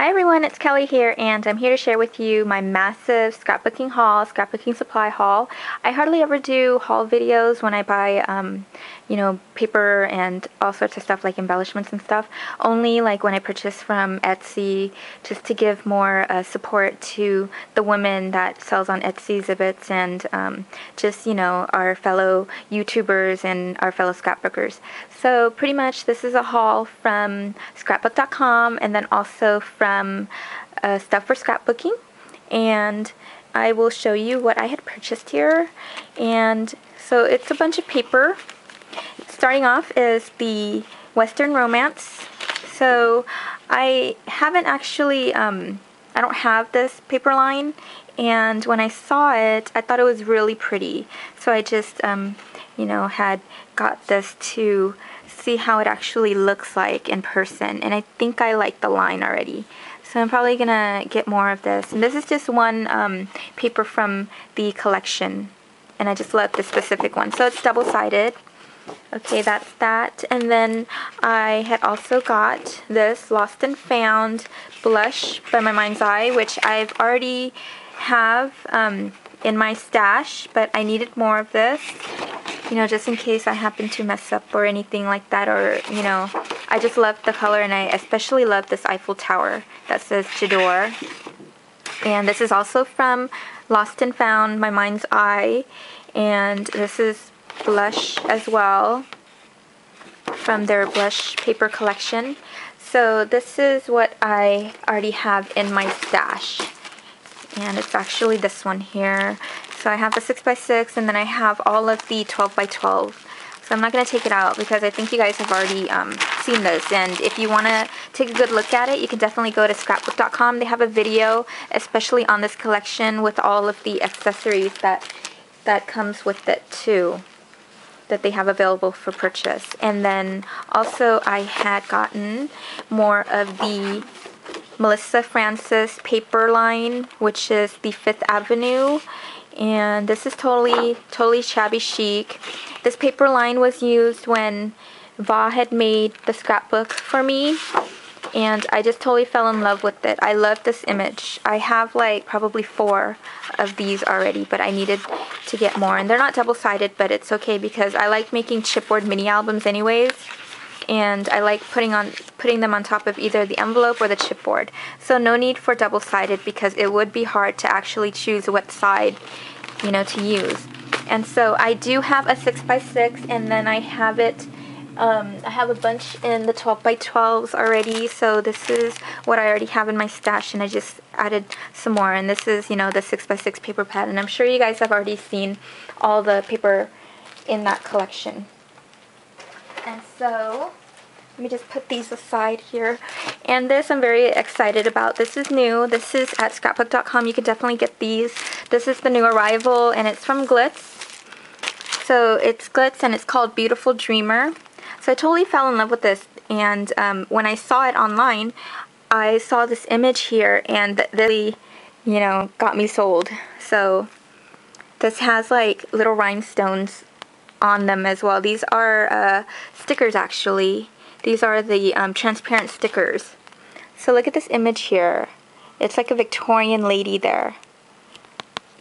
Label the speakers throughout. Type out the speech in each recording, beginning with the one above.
Speaker 1: Hi everyone, it's Kelly here, and I'm here to share with you my massive scrapbooking haul, scrapbooking supply haul. I hardly ever do haul videos when I buy, paper and all sorts of stuff like embellishments and stuff. Only like when I purchase from Etsy, just to give more support to the women that sells on Etsy exhibits and our fellow YouTubers and our fellow scrapbookers. So pretty much this is a haul from scrapbook.com and then also from stuff for scrapbooking, and I will show you what I had purchased here. And so it's a bunch of paper. Starting off is the Western Romance. So I haven't actually, I don't have this paper line, and when I saw it I thought it was really pretty, so I just had got this to see how it actually looks like in person, and I think I like the line already. So I'm probably gonna get more of this. And this is just one paper from the collection, and I just love this specific one. So it's double-sided. Okay, that's that. And then I had also got this Lost and Found blush by My Mind's Eye, which I've already have in my stash, but I needed more of this, just in case I happen to mess up or anything like that, or I just love the color, and I especially love this Eiffel Tower that says J'adore. And this is also from Lost and Found, My Mind's Eye, and this is blush as well from their blush paper collection. So this is what I already have in my stash, and it's actually this one here. So I have the 6x6, and then I have all of the 12x12. So I'm not going to take it out because I think you guys have already seen this. And if you want to take a good look at it, you can definitely go to scrapbook.com. They have a video especially on this collection with all of the accessories that comes with it too, that they have available for purchase. And then also I had gotten more of the Melissa Francis paper line, which is the 5th Avenue. And this is totally shabby chic. This paper line was used when Va had made the scrapbook for me, and I just totally fell in love with it. I love this image. I have like probably 4 of these already, but I needed to get more. And they're not double-sided, but it's okay because I like making chipboard mini albums anyways, and I like putting them on top of either the envelope or the chipboard. So no need for double-sided because it would be hard to actually choose what side, to use. And so I do have a 6x6, and then I have it, I have a bunch in the 12x12s already. So this is what I already have in my stash, and I just added some more. And this is, the 6x6 paper pad, and I'm sure you guys have already seen all the paper in that collection. And so let me just put these aside here. And this I'm very excited about. This is new. This is at scrapbook.com. You can definitely get these. This is the new arrival, and it's from Glitz. So it's Glitz, and it's called Beautiful Dreamer. So I totally fell in love with this, and when I saw it online, I saw this image here, and that really, got me sold. So this has like little rhinestones on them as well. These are stickers actually. These are the transparent stickers. So look at this image here. It's like a Victorian lady there.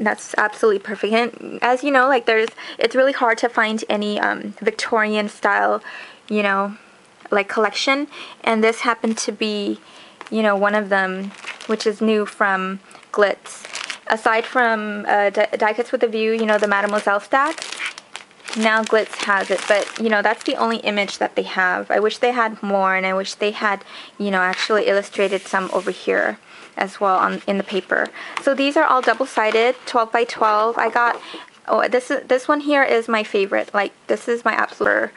Speaker 1: That's absolutely perfect. And as you know, like it's really hard to find any Victorian style, like collection. And this happened to be, one of them, which is new from Glitz. Aside from Die Cuts with a View, the Mademoiselle stack, now Glitz has it, but that's the only image that they have. I wish they had more, and I wish they had actually illustrated some over here as well in the paper. So these are all double-sided, 12x12. I got, this one here is my favorite. Like, this is my absolute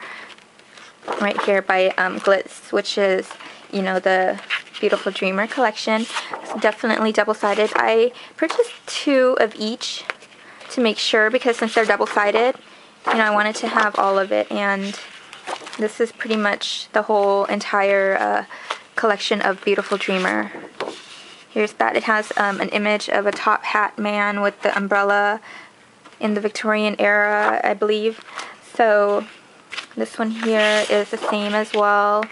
Speaker 1: right here by Glitz, which is the Beautiful Dreamer collection. It's definitely double-sided. I purchased 2 of each to make sure, because since they're double-sided, I wanted to have all of it. And this is pretty much the whole entire collection of Beautiful Dreamer. Here's that. It has an image of a top hat man with the umbrella in the Victorian era, I believe. So this one here is the same as well.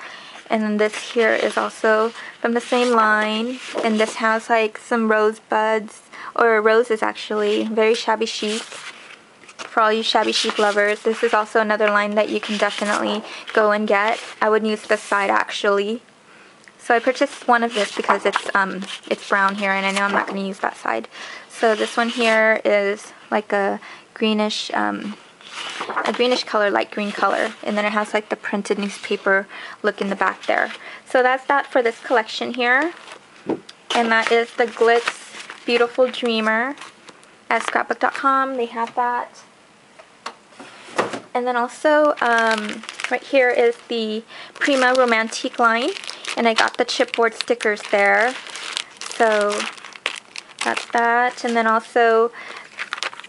Speaker 1: And then this here is also from the same line, and this has like some rosebuds, or roses actually, very shabby chic. For all you shabby chic lovers, this is also another line that you can definitely go and get. I would use this side actually. So I purchased one of this because it's brown here, and I know I'm not going to use that side. So this one here is like a greenish color, light green color, and then it has like the printed newspaper look in the back there. So that's that for this collection here, and that is the Glitz Beautiful Dreamer at scrapbook.com. They have that. And then also right here is the Prima Romantique line, and I got the chipboard stickers there. So that's that. And then also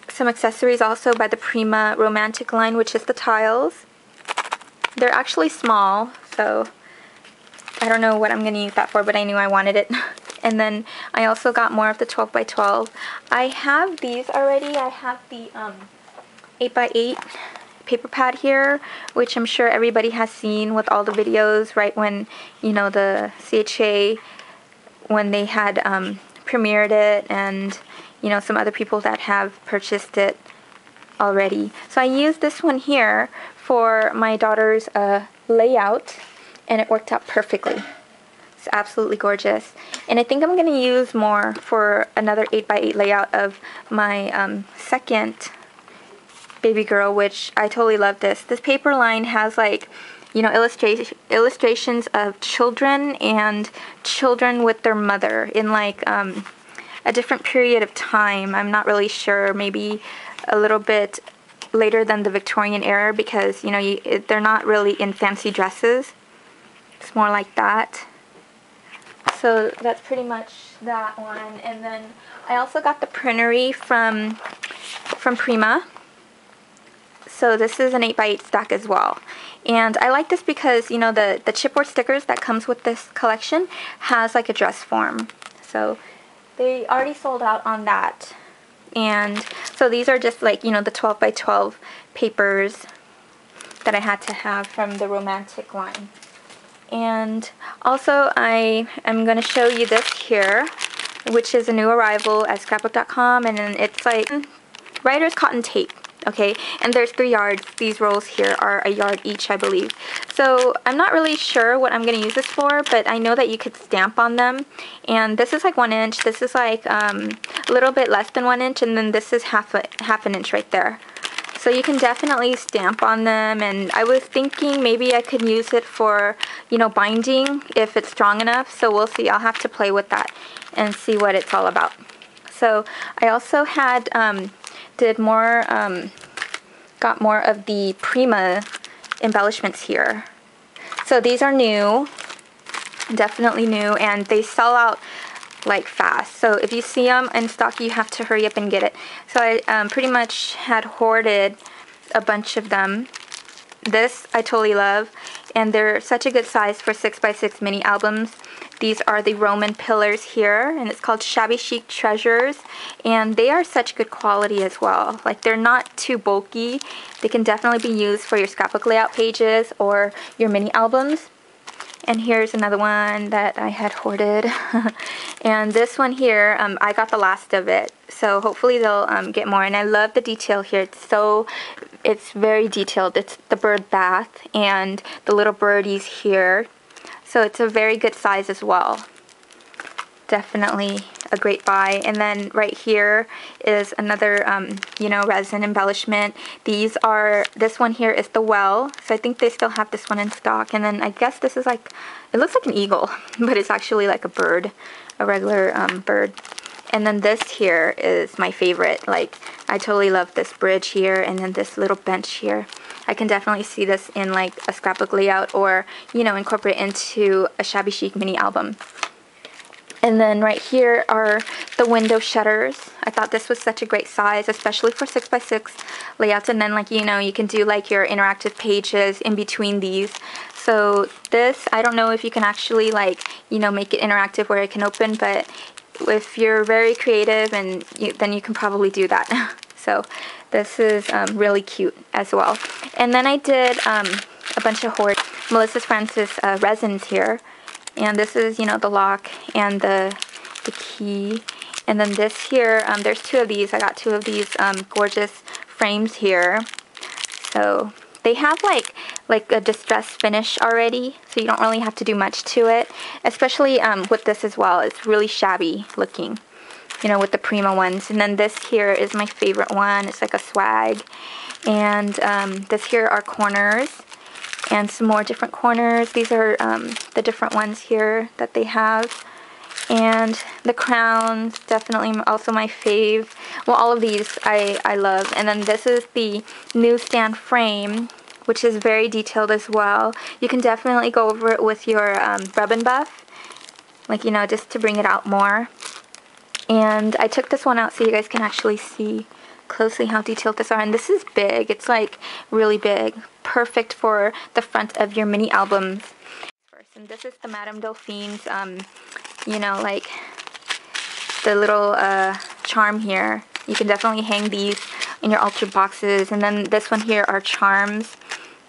Speaker 1: some accessories also by the Prima Romantic line, which is the tiles. They're actually small, so I don't know what I'm going to use that for, but I knew I wanted it. And then I also got more of the 12 by 12. I have these already. I have the 8 by 8 paper pad here, which I'm sure everybody has seen with all the videos right when, you know, the CHA, when they had premiered it, and you know, some other people that have purchased it already. So I used this one here for my daughter's layout, and it worked out perfectly. It's absolutely gorgeous. And I think I'm going to use more for another 8 by 8 layout of my second baby girl, which I totally love this. This paper line has like, you know, illustrations of children and children with their mother in like a different period of time. I'm not really sure, maybe a little bit later than the Victorian era, because, you know, they're not really in fancy dresses. It's more like that. So that's pretty much that one. And then I also got the printery from Prima. So this is an 8 by 8 stack as well. And I like this because, you know, the chipboard stickers that comes with this collection has like a dress form. So they already sold out on that. And so these are just like, you know, the 12 by 12 papers that I had to have from the Romantic line. And also I am going to show you this here, which is a new arrival at scrapbook.com, and then it's like writer's cotton tape. Okay, and there's 3 yards. These rolls here are a yard each, I believe. So I'm not really sure what I'm going to use this for, but I know that you could stamp on them. And this is like 1 inch. This is like a little bit less than 1 inch, and then this is half an inch right there. So you can definitely stamp on them, and I was thinking maybe I could use it for, you know, binding if it's strong enough. So we'll see. I'll have to play with that and see what it's all about. So I also had got more of the Prima embellishments here. So these are new, definitely new, and they sell out like fast. So if you see them in stock, you have to hurry up and get it. So I pretty much had hoarded a bunch of them. This I totally love, and they're such a good size for 6 by 6 mini albums. These are the Roman pillars here, and it's called Shabby Chic Treasures, and they are such good quality as well. Like, they're not too bulky. They can definitely be used for your scrapbook layout pages or your mini albums. And here's another one that I had hoarded. And this one here, I got the last of it, so hopefully they'll get more. And I love the detail here. It's very detailed. It's the bird bath and the little birdies here. So it's a very good size as well. Definitely a great buy. And then right here is another, you know, resin embellishment. This one here is the well. So I think they still have this one in stock. And then I guess this is like, it looks like an eagle, but it's actually like a bird, a regular bird. And then this here is my favorite. Like, I totally love this bridge here, and then this little bench here. I can definitely see this in like a scrapbook layout, or, you know, incorporate into a shabby chic mini album. And then right here are the window shutters. I thought this was such a great size, especially for 6 by 6 layouts. And then, like, you know, you can do like your interactive pages in between these. So this, I don't know if you can actually, like, you know, make it interactive where it can open, but if you're very creative, and then you can probably do that. So this is really cute as well. And then I did a bunch of hoard. Melissa Francis resins here. And this is, you know, the lock and the key. And then this here, there's two of these. I got two of these gorgeous frames here. So they have like a distressed finish already, so you don't really have to do much to it. Especially with this as well. It's really shabby looking, you know, with the Prima ones. And then this here is my favorite one. It's like a swag. And this here are corners. And some more different corners. These are the different ones here that they have. And the crowns, definitely also my fave. Well, all of these I love. And then this is the newsstand frame, which is very detailed as well. You can definitely go over it with your rub and buff, like, you know, just to bring it out more. And I took this one out so you guys can actually see closely how detailed this are. And this is big. It's like really big. Perfect for the front of your mini albums. And this is the Madame Delphine's, you know, like the little charm here. You can definitely hang these in your altered boxes. And then this one here are charms,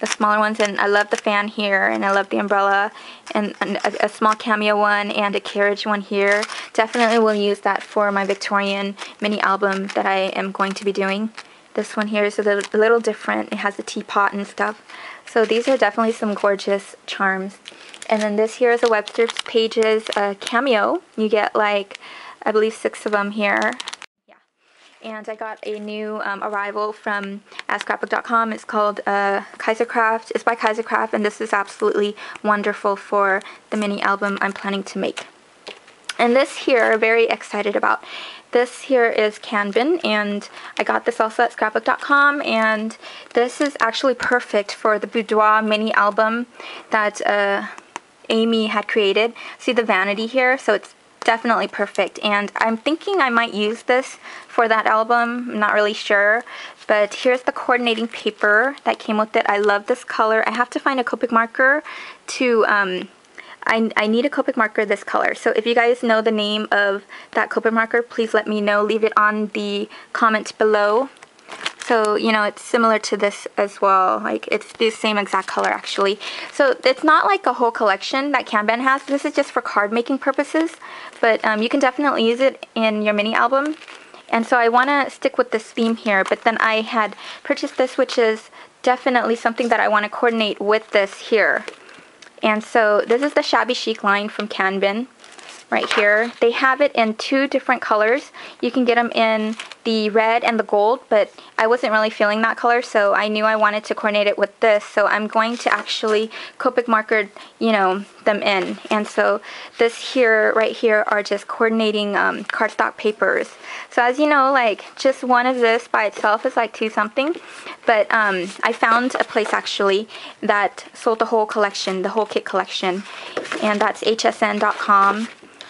Speaker 1: the smaller ones. And I love the fan here, and I love the umbrella, and a small cameo one and a carriage one here. Definitely will use that for my Victorian mini album that I am going to be doing. This one here is a little different. It has a teapot and stuff. So these are definitely some gorgeous charms. And then this here is a Webster's Pages cameo. You get like, I believe 6 of them here. Yeah. And I got a new arrival from scrapbook.com. It's called Kaisercraft. It's by Kaisercraft, and this is absolutely wonderful for the mini album I'm planning to make. And this here, very excited about. This here is Kanban, and I got this also at scrapbook.com, and this is actually perfect for the boudoir mini album that Amy had created. See the vanity here? So it's definitely perfect, and I'm thinking I might use this for that album. I'm not really sure, but here's the coordinating paper that came with it. I love this color. I have to find a Copic marker to I need a Copic marker this color. So if you guys know the name of that Copic marker, please let me know. Leave it on the comment below. So, you know, it's similar to this as well. Like, it's the same exact color, actually. So, it's not like a whole collection that Kanban has. This is just for card making purposes. But you can definitely use it in your mini album. And so, I want to stick with this theme here. But then I had purchased this, which is definitely something that I want to coordinate with this here. And so, this is the Shabby Chic line from Kanban. Right here. They have it in 2 different colors. You can get them in the red and the gold, but I wasn't really feeling that color, so I knew I wanted to coordinate it with this. So I'm going to actually Copic marker, you know, them in. And so this here, right here, are just coordinating cardstock papers. So as you know, like, just one of this by itself is like 2 something. But I found a place actually that sold the whole collection, the whole kit collection, and that's hsn.com.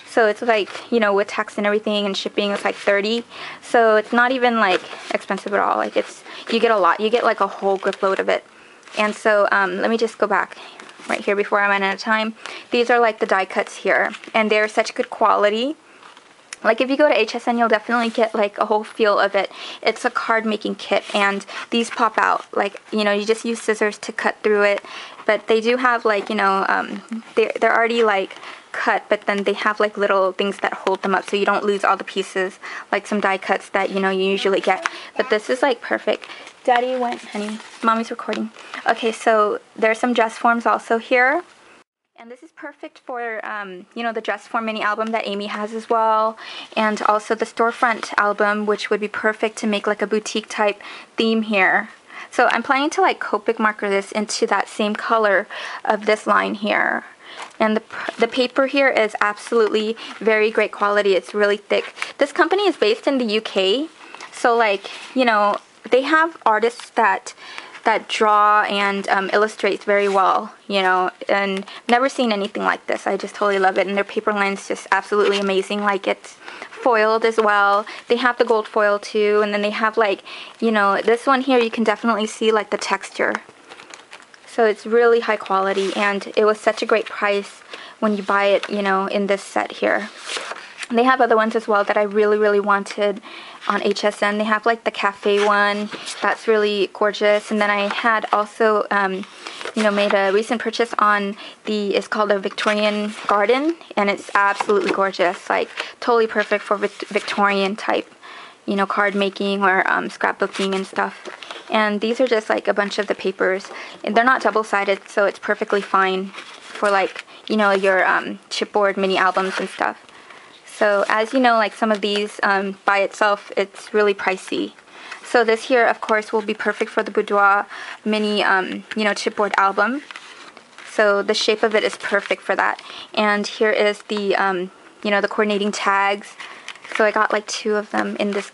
Speaker 1: So it's like, you know, with tax and everything and shipping, it's like $30. So it's not even like expensive at all. Like, it's, you get a lot. You get like a whole good load of it. And so let me just go back right here before I run out of time. These are like the die cuts here, and they're such good quality. Like, if you go to HSN, you'll definitely get like a whole feel of it. It's a card making kit, and these pop out. Like, you know, you just use scissors to cut through it. But they do have like, you know, they're already like cut, but then they have like little things that hold them up so you don't lose all the pieces, like some die cuts that, you know, you usually get. But this is like perfect. Daddy went, honey, mommy's recording. Okay, so there's some dress forms also here. And this is perfect for, you know, the dress form mini album that Amy has as well. And also the storefront album, which would be perfect to make like a boutique type theme here. So I'm planning to like Copic marker this into that same color of this line here. And the paper here is absolutely very great quality. It's really thick. This company is based in the UK. So like, you know, they have artists that draw and illustrates very well, you know, and never seen anything like this. I just totally love it. And their paper line's just absolutely amazing. Like, it's foiled as well. They have the gold foil too, and then they have like, you know, this one here, you can definitely see like the texture. So it's really high quality, and it was such a great price when you buy it, you know, in this set here. They have other ones as well that I really, really wanted on HSN. They have like the cafe one that's really gorgeous, and then I had also made a recent purchase on it's called a Victorian garden, and it's absolutely gorgeous, like totally perfect for Victorian type, card making or scrapbooking and stuff. And these are just like a bunch of the papers, and they're not double-sided, so it's perfectly fine for like, your chipboard mini albums and stuff. So as you know, like some of these by itself, it's really pricey. So this here, of course, will be perfect for the boudoir mini, chipboard album. So the shape of it is perfect for that. And here is the, the coordinating tags. So I got like 2 of them in this